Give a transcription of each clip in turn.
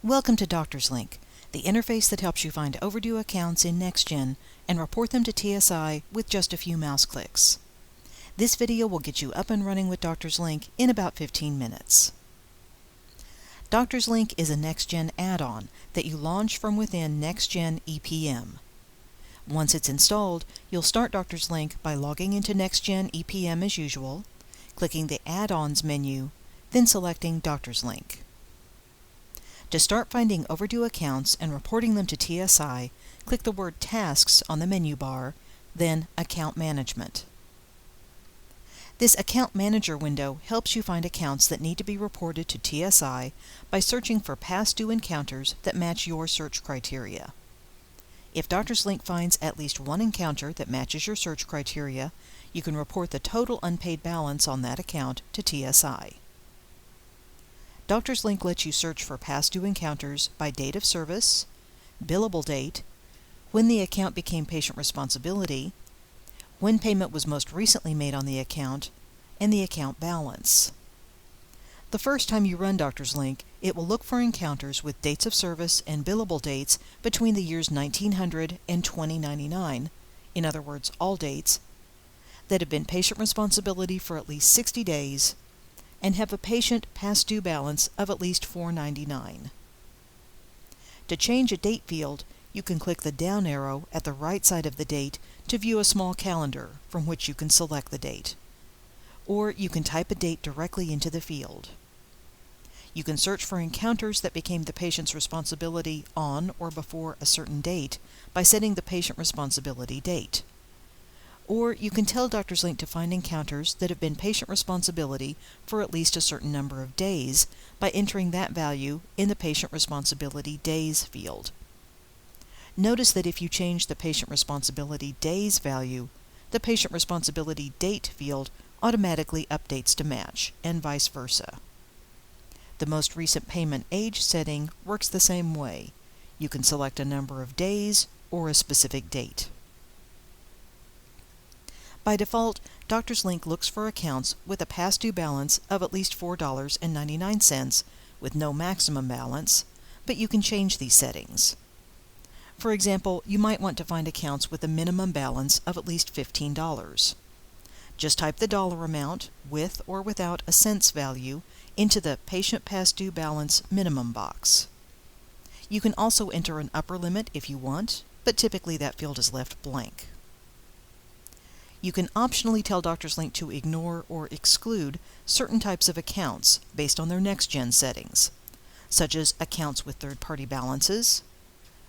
Welcome to DrsLink, the interface that helps you find overdue accounts in NextGen and report them to TSI with just a few mouse clicks. This video will get you up and running with DrsLink in about 15 minutes. DrsLink is a NextGen add-on that you launch from within NextGen EPM. Once it's installed, you'll start DrsLink by logging into NextGen EPM as usual, clicking the Add-ons menu, then selecting DrsLink. To start finding overdue accounts and reporting them to TSI, click the word Tasks on the menu bar, then Account Management. This Account Manager window helps you find accounts that need to be reported to TSI by searching for past due encounters that match your search criteria. If DrsLink finds at least one encounter that matches your search criteria, you can report the total unpaid balance on that account to TSI. DrsLink lets you search for past due encounters by date of service, billable date, when the account became patient responsibility, when payment was most recently made on the account, and the account balance. The first time you run DrsLink, it will look for encounters with dates of service and billable dates between the years 1900 and 2099, in other words, all dates, that have been patient responsibility for at least 60 days, and have a patient past due balance of at least $4.99. To change a date field, you can click the down arrow at the right side of the date to view a small calendar from which you can select the date. Or you can type a date directly into the field. You can search for encounters that became the patient's responsibility on or before a certain date by setting the patient responsibility date. Or you can tell DrsLink to find encounters that have been patient responsibility for at least a certain number of days by entering that value in the Patient Responsibility Days field. Notice that if you change the Patient Responsibility Days value, the Patient Responsibility Date field automatically updates to match, and vice versa. The Most Recent Payment Age setting works the same way. You can select a number of days or a specific date. By default, DrsLink looks for accounts with a past due balance of at least $4.99 with no maximum balance, but you can change these settings. For example, you might want to find accounts with a minimum balance of at least $15. Just type the dollar amount, with or without a cents value, into the Patient Past Due Balance Minimum box. You can also enter an upper limit if you want, but typically that field is left blank. You can optionally tell DrsLink to ignore or exclude certain types of accounts based on their NextGen settings, such as accounts with third-party balances,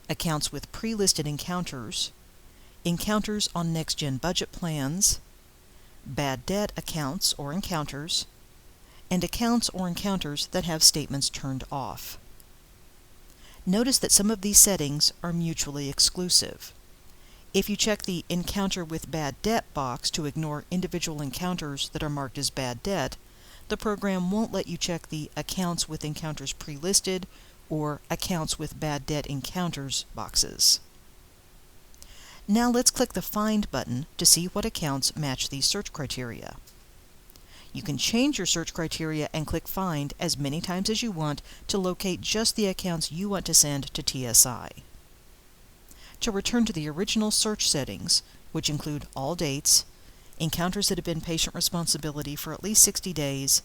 accounts with pre-listed encounters, encounters on NextGen budget plans, bad debt accounts or encounters, and accounts or encounters that have statements turned off. Notice that some of these settings are mutually exclusive. If you check the Encounter with Bad Debt box to ignore individual encounters that are marked as bad debt, the program won't let you check the Accounts with Encounters Pre-listed or Accounts with Bad Debt Encounters boxes. Now let's click the Find button to see what accounts match these search criteria. You can change your search criteria and click Find as many times as you want to locate just the accounts you want to send to TSI. To return to the original search settings, which include all dates, encounters that have been patient responsibility for at least 60 days,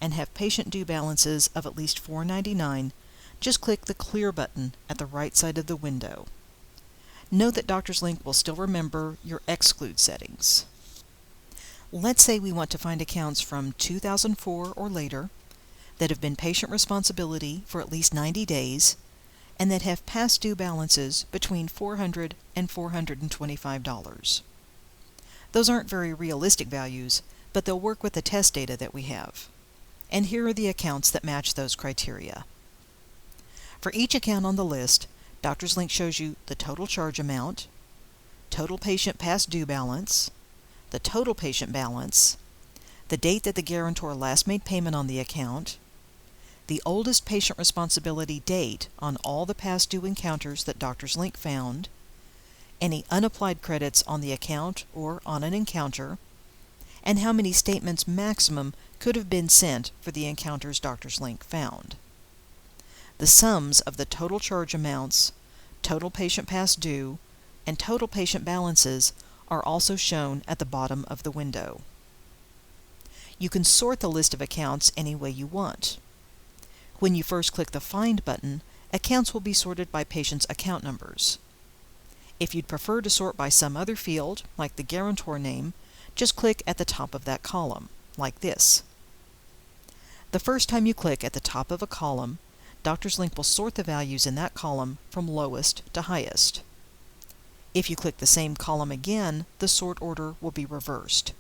and have patient due balances of at least $4.99, just click the Clear button at the right side of the window. Note that DrsLink will still remember your exclude settings. Let's say we want to find accounts from 2004 or later that have been patient responsibility for at least 90 days and that have past due balances between $400 and $425. Those aren't very realistic values, but they'll work with the test data that we have. And here are the accounts that match those criteria. For each account on the list, DrsLink shows you the total charge amount, total patient past due balance, the total patient balance, the date that the guarantor last made payment on the account, the oldest patient responsibility date on all the past due encounters that DrsLink found, any unapplied credits on the account or on an encounter, and how many statements maximum could have been sent for the encounters DrsLink found. The sums of the total charge amounts, total patient past due, and total patient balances are also shown at the bottom of the window. You can sort the list of accounts any way you want. When you first click the Find button, accounts will be sorted by patient's account numbers. If you'd prefer to sort by some other field, like the guarantor name, just click at the top of that column, like this. The first time you click at the top of a column, DrsLink will sort the values in that column from lowest to highest. If you click the same column again, the sort order will be reversed.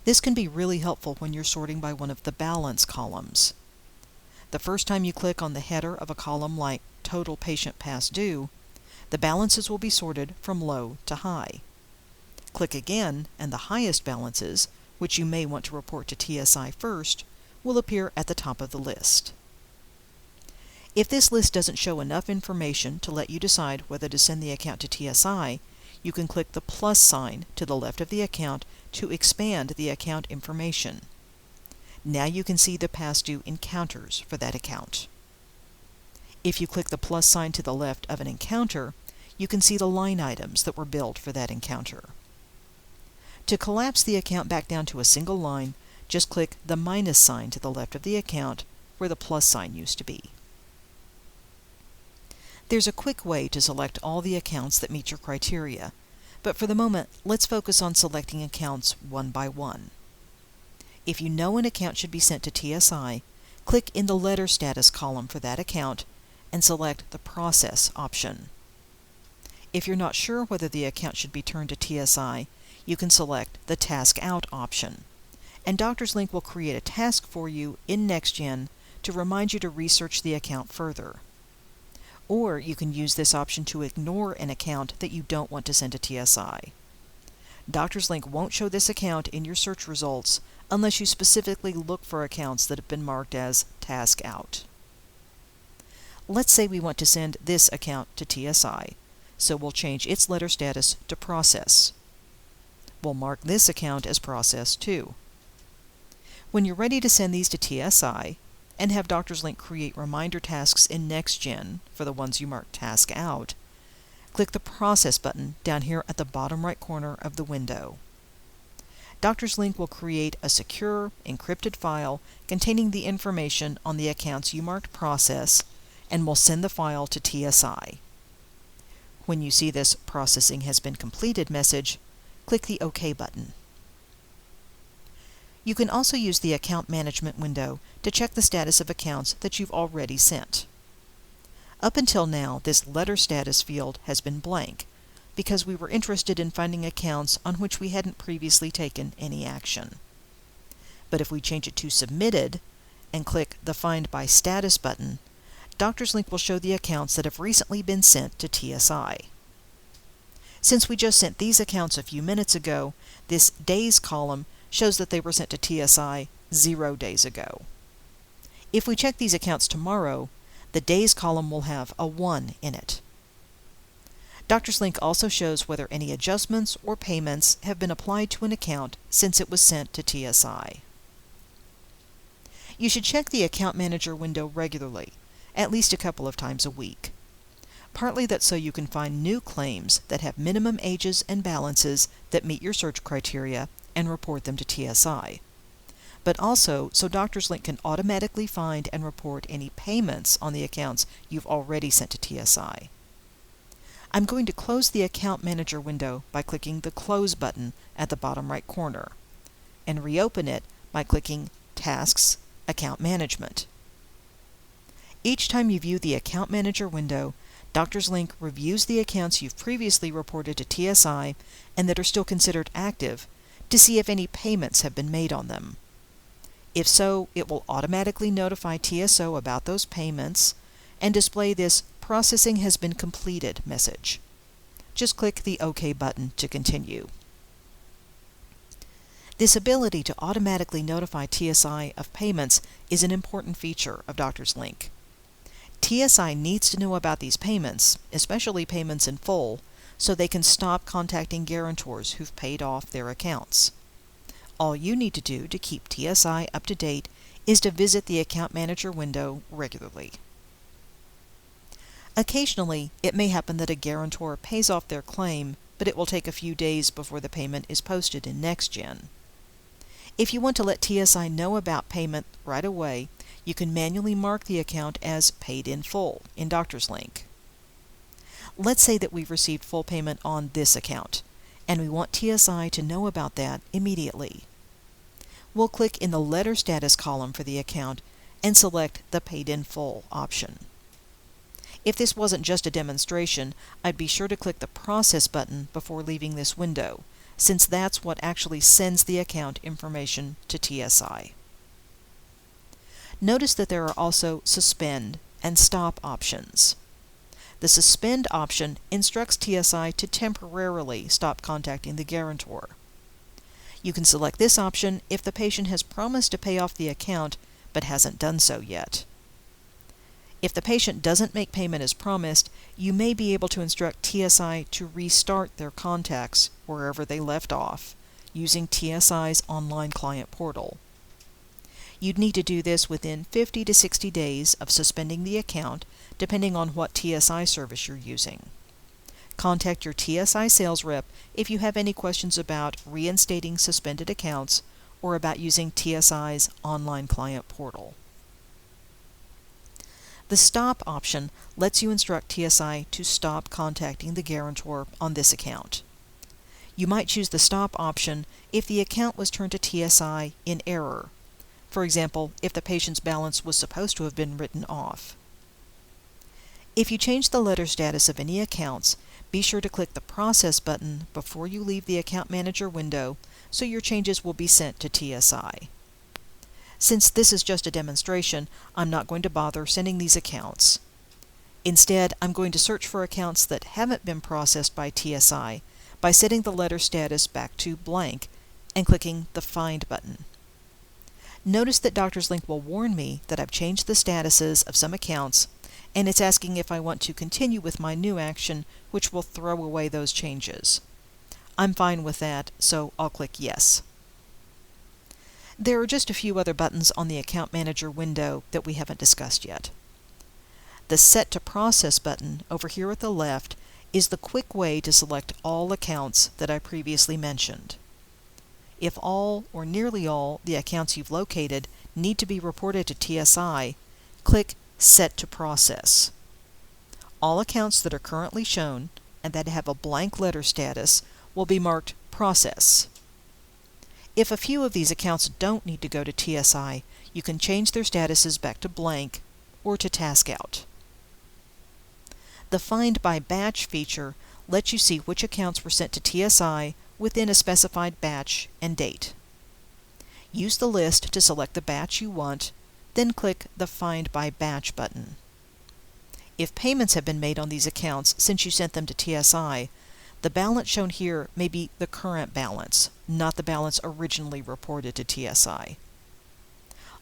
This can be really helpful when you're sorting by one of the balance columns. The first time you click on the header of a column like Total Patient Past Due, the balances will be sorted from low to high. Click again, and the highest balances, which you may want to report to TSI first, will appear at the top of the list. If this list doesn't show enough information to let you decide whether to send the account to TSI, you can click the plus sign to the left of the account to expand the account information. Now you can see the past due encounters for that account. If you click the plus sign to the left of an encounter, you can see the line items that were billed for that encounter. To collapse the account back down to a single line, just click the minus sign to the left of the account where the plus sign used to be. There's a quick way to select all the accounts that meet your criteria, but for the moment, let's focus on selecting accounts one by one. If you know an account should be sent to TSI, click in the Letter Status column for that account and select the Process option. If you're not sure whether the account should be turned to TSI, you can select the Task Out option, and DrsLink will create a task for you in NextGen to remind you to research the account further. Or you can use this option to ignore an account that you don't want to send to TSI. DrsLink won't show this account in your search results unless you specifically look for accounts that have been marked as Task Out. Let's say we want to send this account to TSI, so we'll change its letter status to Process. We'll mark this account as Process too. When you're ready to send these to TSI, and have DrsLink create reminder tasks in NextGen for the ones you mark Task Out, click the Process button down here at the bottom right corner of the window. DrsLink will create a secure, encrypted file containing the information on the accounts you marked Process and will send the file to TSI. When you see this Processing has been completed message, click the OK button. You can also use the Account Management window to check the status of accounts that you've already sent. Up until now, this Letter Status field has been blank because we were interested in finding accounts on which we hadn't previously taken any action. But if we change it to Submitted and click the Find by Status button, DrsLink will show the accounts that have recently been sent to TSI. Since we just sent these accounts a few minutes ago, this Days column shows that they were sent to TSI 0 days ago. If we check these accounts tomorrow, the Days column will have a 1 in it. DrsLink also shows whether any adjustments or payments have been applied to an account since it was sent to TSI. You should check the Account Manager window regularly, at least a couple of times a week. Partly that's so you can find new claims that have minimum ages and balances that meet your search criteria and report them to TSI. But also so DrsLink can automatically find and report any payments on the accounts you've already sent to TSI. I'm going to close the Account Manager window by clicking the Close button at the bottom right corner, and reopen it by clicking Tasks, Account Management. Each time you view the Account Manager window, DrsLink reviews the accounts you've previously reported to TSI and that are still considered active to see if any payments have been made on them. If so, it will automatically notify TSO about those payments and display this Processing has been completed message. Just click the OK button to continue. This ability to automatically notify TSI of payments is an important feature of DrsLink. TSI needs to know about these payments, especially payments in full, so they can stop contacting guarantors who've paid off their accounts. All you need to do to keep TSI up to date is to visit the Account Manager window regularly. Occasionally, it may happen that a guarantor pays off their claim, but it will take a few days before the payment is posted in NextGen. If you want to let TSI know about payment right away, you can manually mark the account as paid in full in DrsLink. Let's say that we've received full payment on this account, and we want TSI to know about that immediately. We'll click in the Letter Status column for the account and select the Paid in Full option. If this wasn't just a demonstration, I'd be sure to click the Process button before leaving this window, since that's what actually sends the account information to TSI. Notice that there are also Suspend and Stop options. The Suspend option instructs TSI to temporarily stop contacting the guarantor. You can select this option if the patient has promised to pay off the account but hasn't done so yet. If the patient doesn't make payment as promised, you may be able to instruct TSI to restart their contacts wherever they left off, using TSI's online client portal. You'd need to do this within 50 to 60 days of suspending the account, depending on what TSI service you're using. Contact your TSI sales rep if you have any questions about reinstating suspended accounts or about using TSI's online client portal. The Stop option lets you instruct TSI to stop contacting the guarantor on this account. You might choose the Stop option if the account was turned to TSI in error. For example, if the patient's balance was supposed to have been written off. If you change the letter status of any accounts, be sure to click the Process button before you leave the Account Manager window so your changes will be sent to TSI. Since this is just a demonstration, I'm not going to bother sending these accounts. Instead, I'm going to search for accounts that haven't been processed by TSI by setting the letter status back to blank and clicking the Find button. Notice that DrsLink will warn me that I've changed the statuses of some accounts, and it's asking if I want to continue with my new action, which will throw away those changes. I'm fine with that, so I'll click Yes. There are just a few other buttons on the Account Manager window that we haven't discussed yet. The Set to Process button over here at the left is the quick way to select all accounts that I previously mentioned. If all or nearly all the accounts you've located need to be reported to TSI, click Set to Process. All accounts that are currently shown and that have a blank letter status will be marked Process. If a few of these accounts don't need to go to TSI, you can change their statuses back to blank or to Task Out. The Find by Batch feature lets you see which accounts were sent to TSI within a specified batch and date. Use the list to select the batch you want, then click the Find by Batch button. If payments have been made on these accounts since you sent them to TSI, the balance shown here may be the current balance, not the balance originally reported to TSI.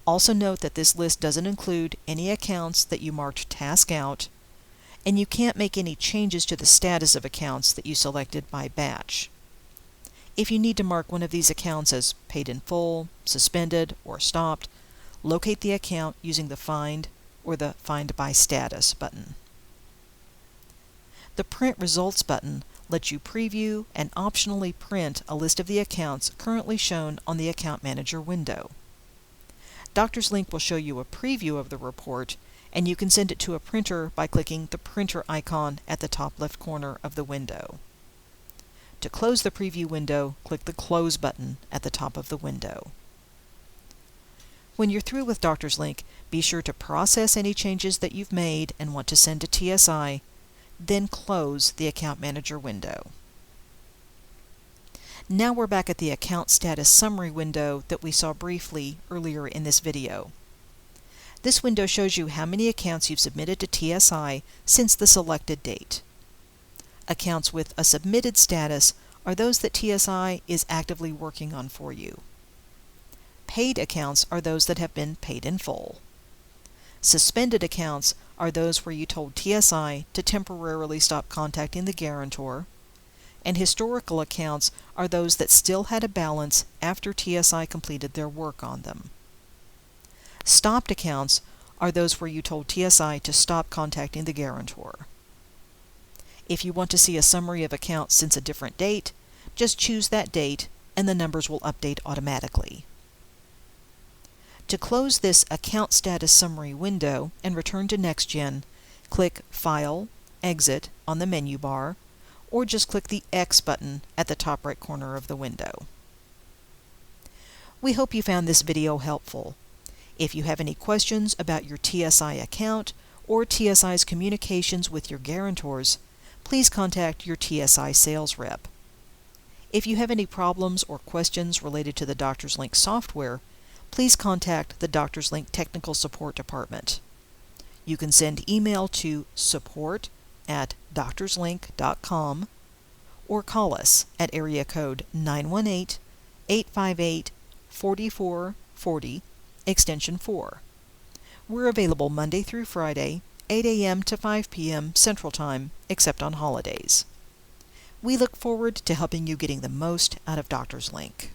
Also note that this list doesn't include any accounts that you marked Task Out, and you can't make any changes to the status of accounts that you selected by batch. If you need to mark one of these accounts as paid in full, suspended, or stopped, locate the account using the Find or the Find by Status button. The Print Results button lets you preview and optionally print a list of the accounts currently shown on the Account Manager window. DrsLink will show you a preview of the report, and you can send it to a printer by clicking the printer icon at the top left corner of the window. To close the preview window, click the Close button at the top of the window. When you're through with DrsLink, be sure to process any changes that you've made and want to send to TSI, then close the Account Manager window. Now we're back at the Account Status Summary window that we saw briefly earlier in this video. This window shows you how many accounts you've submitted to TSI since the selected date. Accounts with a submitted status are those that TSI is actively working on for you. Paid accounts are those that have been paid in full. Suspended accounts are those where you told TSI to temporarily stop contacting the guarantor, and historical accounts are those that still had a balance after TSI completed their work on them. Stopped accounts are those where you told TSI to stop contacting the guarantor. If you want to see a summary of accounts since a different date, just choose that date and the numbers will update automatically. To close this Account Status Summary window and return to NextGen, click File, Exit on the menu bar, or just click the X button at the top right corner of the window. We hope you found this video helpful. If you have any questions about your TSI account or TSI's communications with your guarantors, please contact your TSI sales rep. If you have any problems or questions related to the DrsLink software, please contact the DrsLink Technical Support Department. You can send email to support@drslink.com or call us at area code 918-858-4440, extension 4. We're available Monday through Friday, 8 a.m. to 5 p.m. Central Time, except on holidays. We look forward to helping you getting the most out of DrsLink.